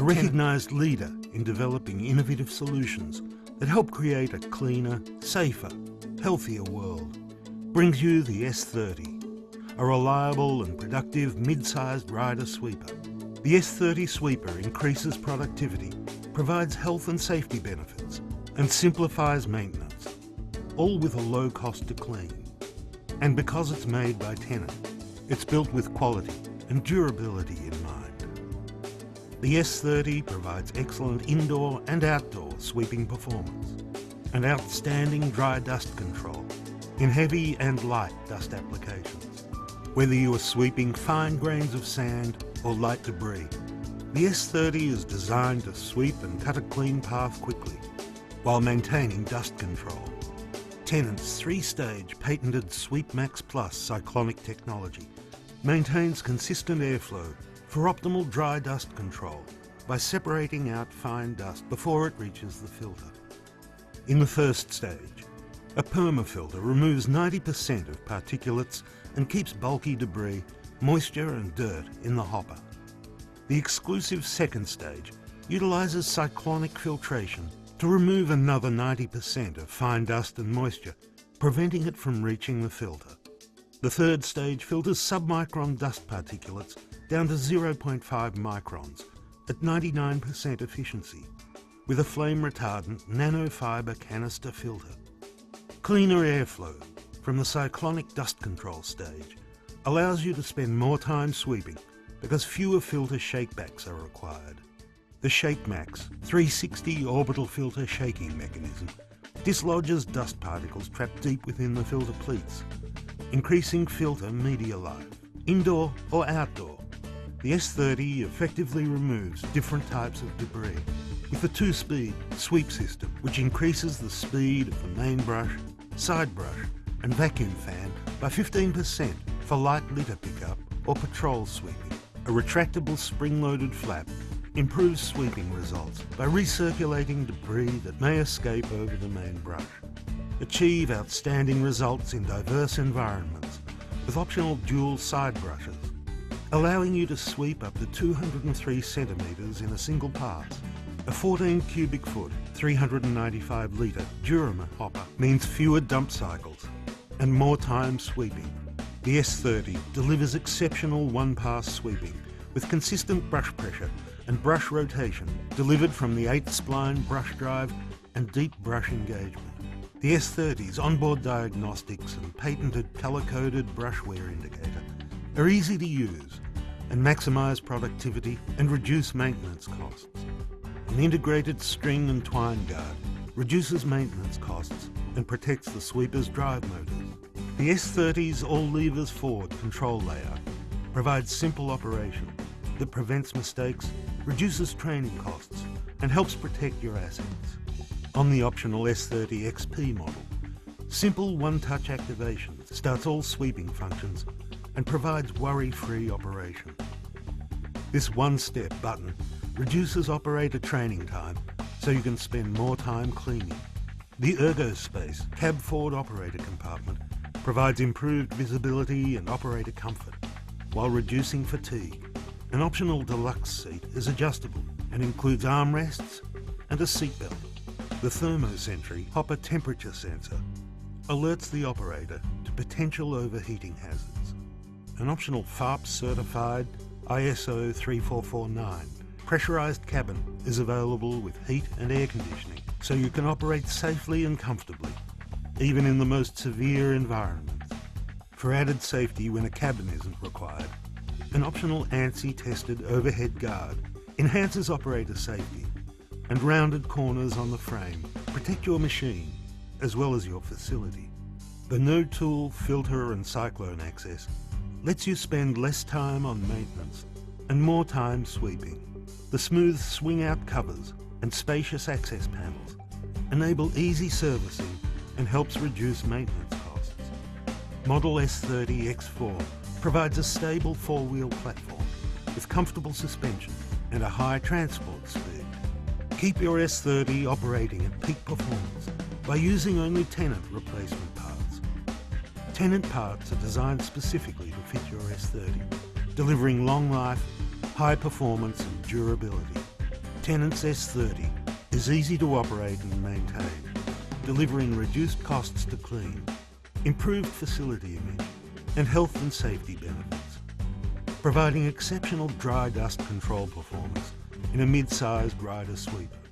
a recognised leader in developing innovative solutions that help create a cleaner, safer, healthier world, brings you the S30, a reliable and productive mid-sized rider sweeper. The S30 Sweeper increases productivity, provides health and safety benefits, and simplifies maintenance, all with a low cost to clean. And because it's made by Tennant, it's built with quality and durability in mind. The S30 provides excellent indoor and outdoor sweeping performance and outstanding dry dust control in heavy and light dust applications. Whether you are sweeping fine grains of sand or light debris, the S30 is designed to sweep and cut a clean path quickly while maintaining dust control. Tennant's 3-stage patented Sweep Max Plus cyclonic technology maintains consistent airflow for optimal dry dust control by separating out fine dust before it reaches the filter. In the first stage, a permafilter removes 90% of particulates and keeps bulky debris, moisture and dirt in the hopper. The exclusive second stage utilises cyclonic filtration to remove another 90% of fine dust and moisture, preventing it from reaching the filter. The third stage filters submicron dust particulates down to 0.5 microns at 99% efficiency with a flame retardant nanofibre canister filter. Cleaner airflow from the cyclonic dust control stage allows you to spend more time sweeping because fewer filter shakebacks are required. The ShakeMax 360 orbital filter shaking mechanism dislodges dust particles trapped deep within the filter pleats, increasing filter media life. Indoor or outdoor, the S30 effectively removes different types of debris with the 2-speed sweep system, which increases the speed of the main brush, side brush and vacuum fan by 15% for light litter pickup or patrol sweeping. A retractable spring-loaded flap improves sweeping results by recirculating debris that may escape over the main brush. Achieve outstanding results in diverse environments with optional dual side brushes, allowing you to sweep up to 203 centimetres in a single pass. A 14 cubic foot, 395 litre Durama hopper means fewer dump cycles and more time sweeping. The S30 delivers exceptional one-pass sweeping with consistent brush pressure and brush rotation delivered from the 8-spline brush drive and deep brush engagement. The S30's onboard diagnostics and patented colour-coded brush wear indicator are easy to use and maximise productivity and reduce maintenance costs. An integrated string and twine guard reduces maintenance costs and protects the sweeper's drive motors. The S30's all-levers forward control layout provides simple operation that prevents mistakes, reduces training costs and helps protect your assets. On the optional S30 XP model, simple one-touch activation starts all sweeping functions and provides worry-free operation. This one-step button reduces operator training time so you can spend more time cleaning. The ErgoSpace cab forward operator compartment provides improved visibility and operator comfort while reducing fatigue. An optional deluxe seat is adjustable and includes armrests and a seatbelt. The ThermoSentry hopper temperature sensor alerts the operator to potential overheating hazards. An optional FARP certified ISO 3449 pressurized cabin is available with heat and air conditioning so you can operate safely and comfortably, even in the most severe environments. For added safety when a cabin isn't required, an optional ANSI-tested overhead guard enhances operator safety, and rounded corners on the frame protect your machine as well as your facility. The no-tool filter and cyclone access lets you spend less time on maintenance and more time sweeping. The smooth swing-out covers and spacious access panels enable easy servicing and helps reduce maintenance costs. Model S30 X4 provides a stable 4-wheel platform with comfortable suspension and a high transport speed. Keep your S30 operating at peak performance by using only Tennant replacement parts. Tennant parts are designed specifically to fit your S30, delivering long life, high performance and durability. Tennant's S30 is easy to operate and maintain, delivering reduced costs to clean, improved facility image, and health and safety benefits, providing exceptional dry dust control performance in a mid-sized rider sweeper.